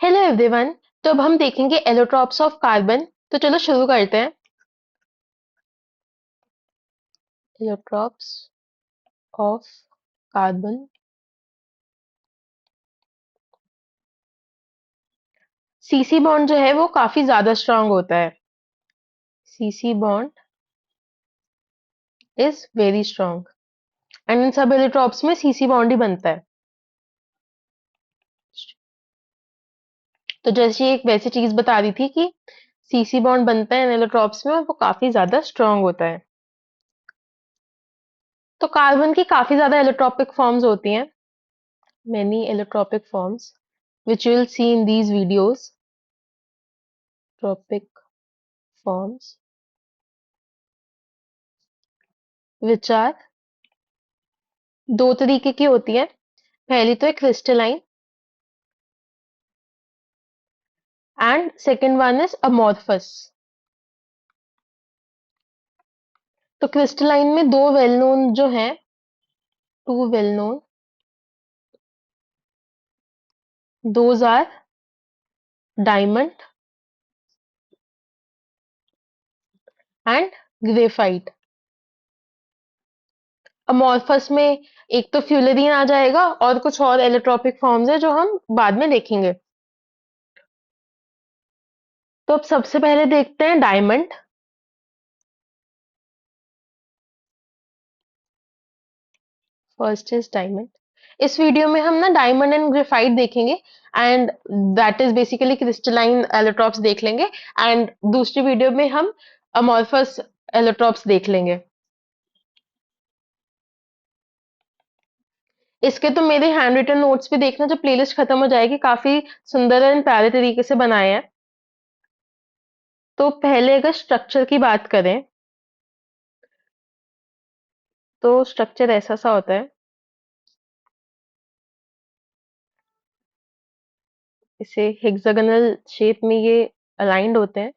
Hello everyone. तो अब हम देखेंगे एलोट्रॉप्स ऑफ कार्बन। तो चलो शुरू करते हैं। Allotropes of carbon. CC bond जो है वो काफी ज्यादा स्ट्रांग होता है। CC bond is very strong and in सब एलोट्रॉप्स में सीसी बॉन्ड ही बनता है। तो जैसे एक वैसी चीज बता रही थी कि सीसी बॉन्ड बनता है इन एलोट्रॉप्स में और वो काफी ज्यादा स्ट्रांग होता है। तो कार्बन की काफी ज्यादा एलोट्रॉपिक फॉर्म्स होती हैं। many allotropic forms which you will see in these videos. Tropic forms which are दो तरीके की होती है। पहली तो है crystalline and second one is amorphous. तो क्रिस्टलाइन में दो वेल नोन जो हैं, two well known, those are diamond and graphite. Amorphous में एक तो फ्यूलरीन आ जाएगा और कुछ और एलोट्रोपिक फॉर्म्स है जो हम बाद में देखेंगे। तो अब सबसे पहले देखते हैं डायमंड। First is diamond. इस वीडियो में हम ना डायमंड एंड ग्रेफाइट देखेंगे and that is basically crystalline allotropes देख लेंगे एंड दूसरी वीडियो में हम अमोर्फस एलोट्रॉप्स देख लेंगे। इसके तो मेरे हैंड रिटन नोट्स भी देखना जब प्लेलिस्ट खत्म हो जाएगी, काफी सुंदर एंड प्यारे तरीके से बनाए हैं। तो पहले अगर स्ट्रक्चर की बात करें तो स्ट्रक्चर ऐसा सा होता है। इसे हेक्सागोनल शेप में ये अलाइंड होते हैं।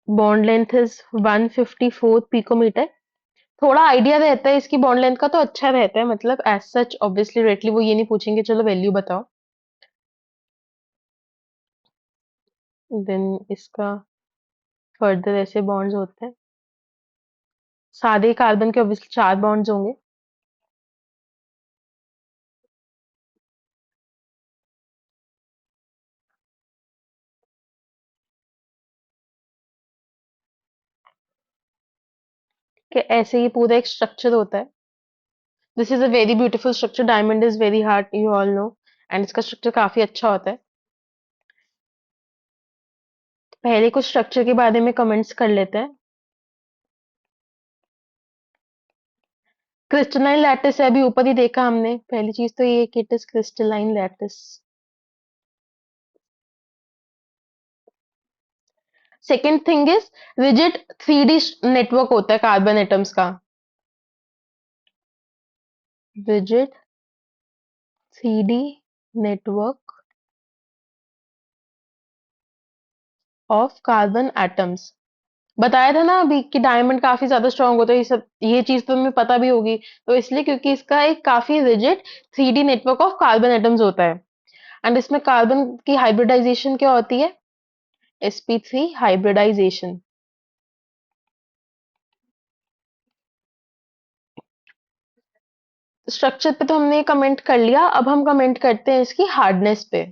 Bond length is 154 picometre. थोड़ा आइडिया रहता है इसकी बॉन्ड लेंथ का तो अच्छा रहता है, मतलब एज सच ऑब्वियसली डायरेक्टली वो ये नहीं पूछेंगे चलो वैल्यू बताओ। देन इसका फर्दर ऐसे बॉन्ड्स होते हैं। सादे कार्बन के ऑब्वियसली चार बॉन्ड्स होंगे। कि ऐसे ही पूरा एक स्ट्रक्चर होता है। This is a very beautiful structure. Diamond is very hard, you all know, and इसका स्ट्रक्चर काफी अच्छा होता है। पहले कुछ स्ट्रक्चर के बारे में कमेंट्स कर लेते हैं। क्रिस्टलाइन लैटिस है, अभी ऊपर ही देखा हमने। पहली चीज तो ये कि it is crystalline lattice. Second thing is rigid 3D network होता है कार्बन एटम्स का। Rigid 3D network of carbon atoms. बताया था ना अभी कि डायमंड काफी ज्यादा स्ट्रांग होता है, ये सब ये चीज तो तुम्हें पता भी होगी। तो इसलिए क्योंकि इसका एक काफी rigid 3D network of carbon atoms होता है एंड इसमें कार्बन की हाइब्रिडाइजेशन क्या होती है? sp3 hybridisation. स्ट्रक्चर पे तो हमने कमेंट कर लिया, अब हम कमेंट करते हैं इसकी हार्डनेस पे।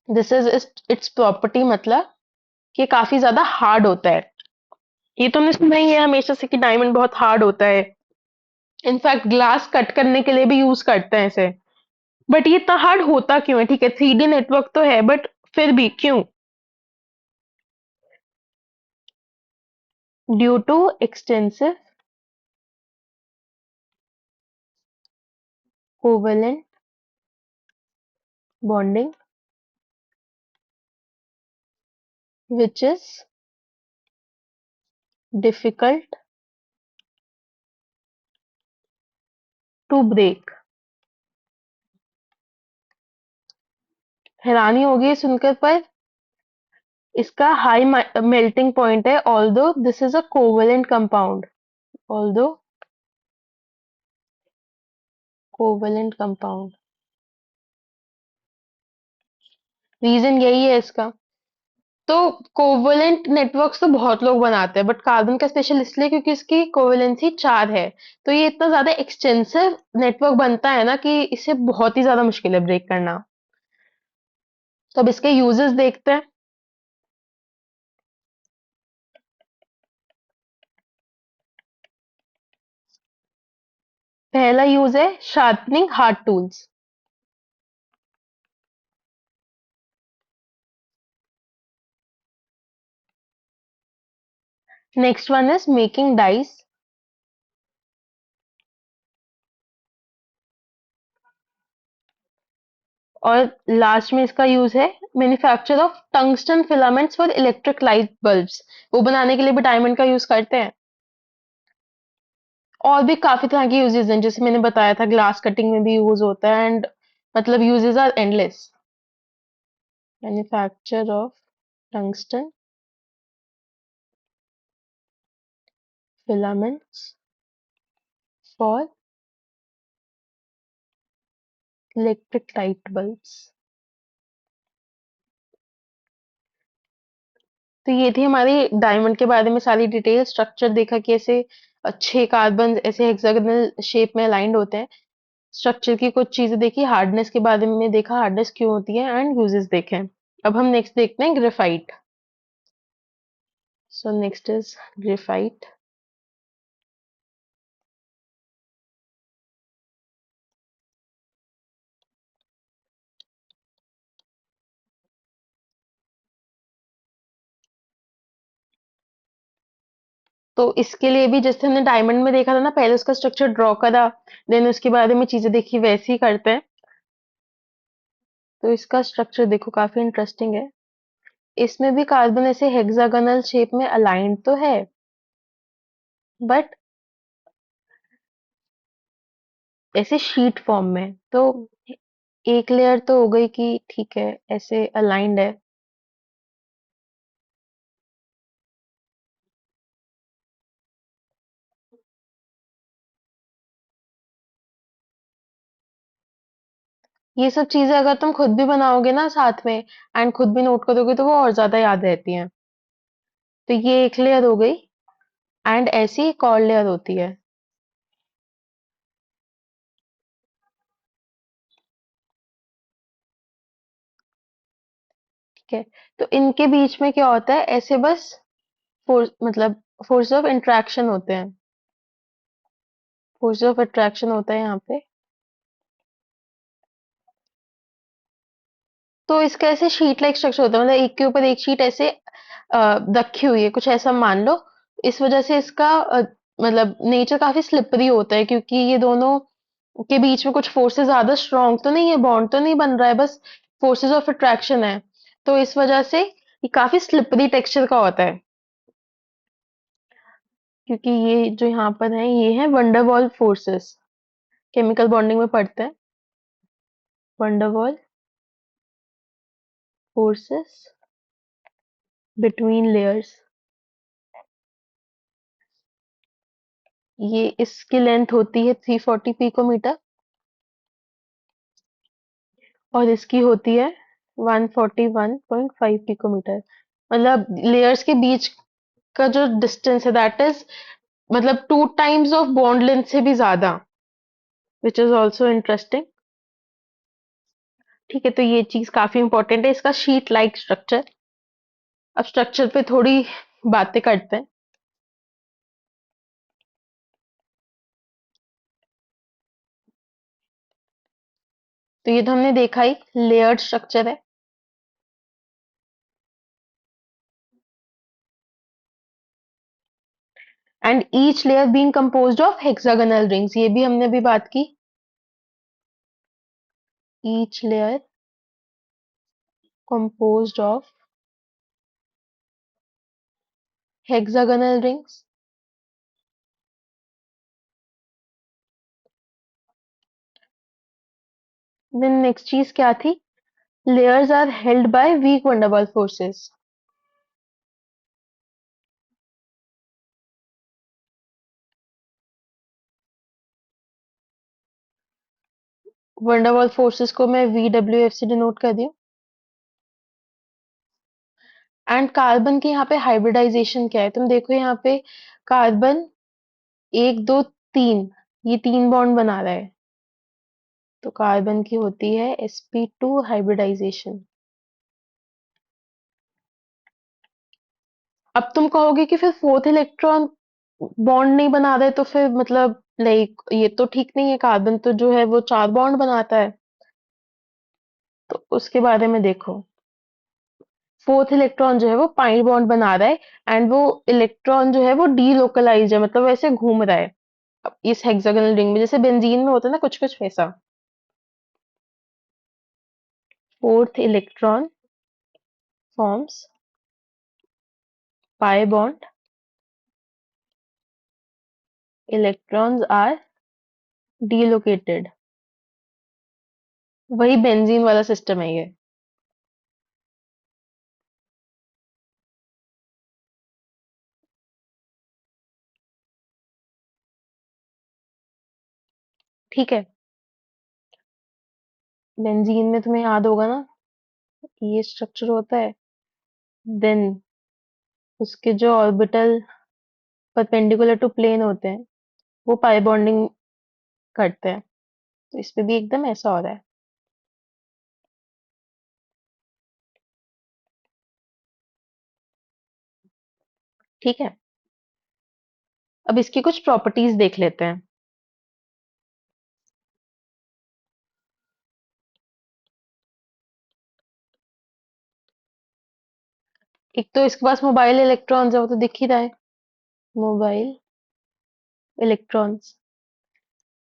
दिस इज इट्स प्रॉपर्टी, मतलब कि काफी ज्यादा हार्ड होता है। ये तो हमने सुना ही है हमेशा से कि डायमंड बहुत हार्ड होता है। इनफैक्ट ग्लास कट करने के लिए भी यूज करते हैं इसे। बट ये इतना हार्ड होता क्यों है? ठीक है, 3D नेटवर्क तो है बट फिर भी क्यों? Due to extensive covalent bonding which is difficult to break. हैरानी होगी ये सुनकर, पर इसका हाई मेल्टिंग पॉइंट है, although this is a covalent compound. Although covalent compound, reason यही है इसका। तो कोवेलेंट नेटवर्क्स तो बहुत लोग बनाते हैं, बट कार्बन का स्पेशल इसलिए क्योंकि इसकी कोवेलेंसी 4 है। तो ये इतना ज्यादा एक्सटेंसिव नेटवर्क बनता है ना कि इसे बहुत ही ज्यादा मुश्किल है ब्रेक करना। तो अब इसके यूजेस देखते हैं। पहला यूज है sharpening hard tools. Next one is making dice. और लास्ट में इसका यूज है manufacture of tungsten filaments for electric light bulbs. वो बनाने के लिए भी डायमंड का यूज करते हैं। और भी काफी तरह के यूजेस हैं, जैसे मैंने बताया था ग्लास कटिंग में भी यूज होता है, एंड मतलब uses are endless. Manufacture of tungsten filaments for electric light bulbs. तो ये थी हमारी डायमंड के बारे में सारी डिटेल। स्ट्रक्चर देखा कि ऐसे 6 कार्बन ऐसे हेक्सागोनल शेप में अलाइंड होते हैं। स्ट्रक्चर की कुछ चीजें देखी, हार्डनेस के बारे में देखा, हार्डनेस क्यों होती है, एंड यूजेस देखे। अब हम नेक्स्ट देखते हैं graphite. So next is graphite. तो इसके लिए भी जैसे हमने डायमंड में देखा था ना, पहले उसका स्ट्रक्चर ड्रॉ करा, देन उसके बारे में चीजें देखी, वैसे ही करते हैं। तो इसका स्ट्रक्चर देखो काफी इंटरेस्टिंग है। इसमें भी कार्बन ऐसे हेक्सागोनल शेप में अलाइंड तो है, बट ऐसे शीट फॉर्म में। तो एक लेयर तो हो गई कि ठीक है ऐसे अलाइंड है। ये सब चीजें अगर तुम खुद भी बनाओगे ना साथ में, एंड खुद भी नोट करोगे, तो वो और ज्यादा याद रहती हैं। तो ये एक लेयर हो गई, एंड ऐसी एक और लेयर होती है। ठीक है। तो इनके बीच में क्या होता है, ऐसे बस फोर्स मतलब फोर्स ऑफ इंट्रैक्शन होते हैं। फोर्स ऑफ अट्रैक्शन होता है यहाँ पे। तो इसका ऐसे शीट लाइक स्ट्रक्चर होता है, मतलब एक के ऊपर एक शीट ऐसे रखी हुई है, कुछ ऐसा मान लो। इस वजह से इसका मतलब नेचर काफी स्लिपरी होता है, क्योंकि ये दोनों के बीच में कुछ फोर्सेस ज्यादा स्ट्रांग तो नहीं है, बॉन्ड तो नहीं बन रहा है, बस फोर्सेस ऑफ अट्रैक्शन है। तो इस वजह से ये काफी स्लिपरी टेक्सचर का होता है। क्योंकि ये जो यहाँ पर है, ये है वंडरवॉल फोर्सेस। केमिकल बॉन्डिंग में पढ़ते हैं। Van der Waals forces between layers. ये इसकी लेंथ होती है 340 पिकोमीटर, और इसकी होती है 141.5 पिकोमीटर। मतलब लेयर्स के बीच का जो डिस्टेंस है, दैट इज मतलब 2 टाइम्स ऑफ बॉन्ड लेंथ से भी ज्यादा, विच इज ऑल्सो इंटरेस्टिंग। ठीक है, तो ये चीज काफी इंपॉर्टेंट है, इसका शीट लाइक स्ट्रक्चर। अब स्ट्रक्चर पे थोड़ी बातें करते हैं। तो ये तो हमने देखा ही, लेयर्ड स्ट्रक्चर है। And each layer being composed of hexagonal rings, ये भी हमने अभी बात की। Each layer composed of hexagonal rings। Then next चीज क्या थी, Layers are held by weak van der Waals forces. van der Waals forces को मैं VWF से डिनोट कर दी हूँ। एंड कार्बन के यहाँ पे हाइब्रिडाइजेशन क्या है, तुम देखो यहाँ पे कार्बन 1 2 3, ये 3 बॉन्ड बना रहा है, तो कार्बन की होती है sp2 हाइब्रिडाइजेशन। अब तुम कहोगे कि फिर फोर्थ इलेक्ट्रॉन बॉन्ड नहीं बना रहे, तो फिर मतलब लाइक ये तो ठीक नहीं है, कार्बन तो जो है वो 4 बॉन्ड बनाता है। तो उसके बारे में देखो, फोर्थ इलेक्ट्रॉन जो है वो पाई बॉन्ड बना रहा है, एंड वो इलेक्ट्रॉन जो है वो डीलोकलाइज है, मतलब वैसे घूम रहा है इस हेक्सागोनल रिंग में, जैसे बेंजीन में होता है ना कुछ कुछ वैसा। Fourth electron forms pi bond, electrons are delocated। वही बेंजीन वाला सिस्टम है ये। ठीक है, बेंजीन में तुम्हें याद होगा ना, ये स्ट्रक्चर होता है, देन उसके जो ऑर्बिटल परपेंडिकुलर टू प्लेन होते हैं वो पाई बॉन्डिंग करते हैं, तो इस पे भी एकदम ऐसा हो रहा है। ठीक है, अब इसकी कुछ प्रॉपर्टीज देख लेते हैं। एक तो इसके पास मोबाइल इलेक्ट्रॉन्स है, वो तो दिख ही रहा है, mobile electrons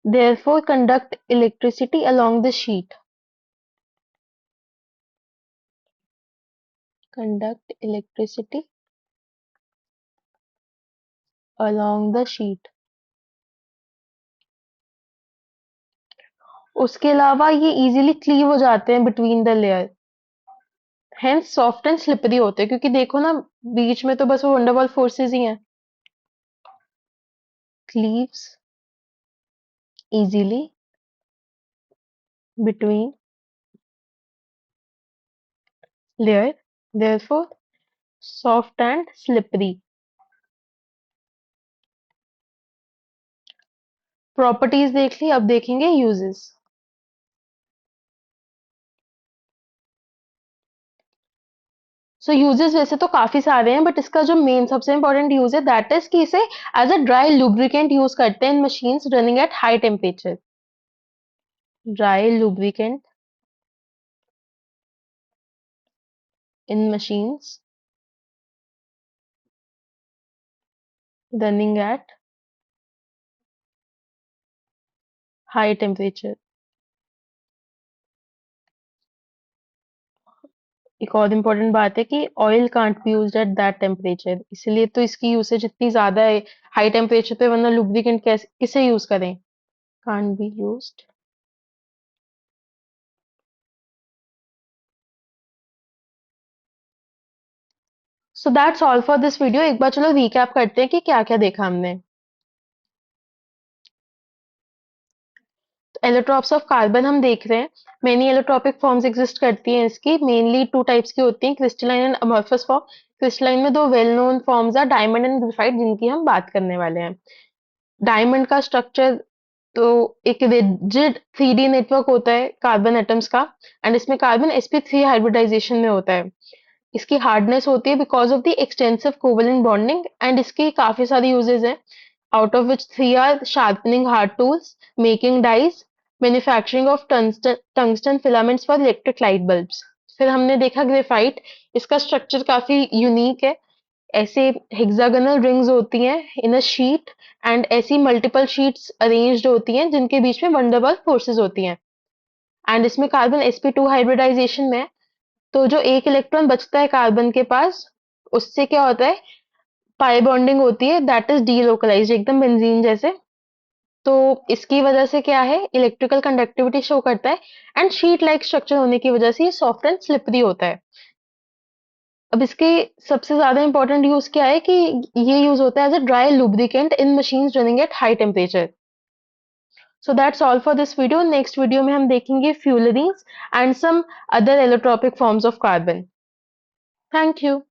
therefore conduct electricity along the sheet, conduct electricity along the sheet। उसके अलावा ये इजीली क्लीव हो जाते हैं between the layer, hence soft and slippery होते हैं, क्योंकि देखो ना बीच में तो बस वो वंडरवॉल फोर्सेस ही हैं। Cleaves easily between layer, therefore soft and slippery. Properties देख ली, अब देखेंगे यूजेस। सो यूजेस वैसे तो काफी सारे हैं, बट इसका जो मेन सबसे इंपॉर्टेंट यूज है दैट इज कि इसे as a dry lubricant use करते हैं in machines running at high temperature. Dry lubricant in machines running at high temperature. एक और इम्पोर्टेंट बात है कि oil can't be used at that temperature, इसलिए तो इसकी यूसेज इतनी ज्यादा है हाई टेम्परेचर पे, वरना लुब्रिकेंट कैसे किसे यूज करें, can't be used. So that's all for this video. एक बार चलो रिकैप करते हैं कि क्या क्या देखा हमने। एलोट्रॉप्स ऑफ कार्बन हम देख रहे हैं, मेनी एलोट्रॉपिक फॉर्म्स एग्जिस्ट करती हैं इसकी, मेनली 2 टाइप्स की होती हैं, क्रिस्टलाइन एंड अमorphous फॉर्म। क्रिस्टलाइन में 2 वेल नोन फॉर्म्स है, डायमंड एंड ग्रेफाइट, जिनकी हम बात करने वाले हैं। डायमंड का स्ट्रक्चर तो एक रिजिड 3D नेटवर्क होता है कार्बन एटम्स का, एंड इसमें कार्बन sp3 हाइब्रिडाइजेशन में होता है। इसकी हार्डनेस होती है because of the extensive covalent bonding, and इसके काफी सारे यूजेस हैं, out of which 3 are sharpening hard tools, making dyes, manufacturing of tungsten filaments for electric light bulbs। फिर हमने देखा ग्रेफाइट, इसका स्ट्रक्चर काफी यूनिक है, ऐसे हेक्सागोनल रिंग्स होती हैं इन अ शीट, एंड ऐसी मल्टीपल शीट्स अरेंज्ड होती हैं जिनके बीच में वंडरवॉल फोर्सेस होती हैं, एंड इसमें कार्बन sp2 हाइब्रिडाइजेशन में है। तो जो एक इलेक्ट्रॉन बचता है कार्बन के पास, उससे क्या होता है, पाई बॉन्डिंग होती है, दैट इज डीलोकलाइज्ड, एकदम बेंजीन जैसे। तो इसकी वजह से क्या है, इलेक्ट्रिकल कंडक्टिविटी शो करता है, एंड शीट लाइक स्ट्रक्चर होने की वजह से ये सॉफ्ट एंड स्लिपरी होता है। अब इसके सबसे ज्यादा इंपॉर्टेंट यूज क्या है कि ये यूज होता है as a dry lubricant in machines running at high temperature. So that's all for this video. Next video में हम देखेंगे fullerenes and some other allotropic forms of carbon. Thank you.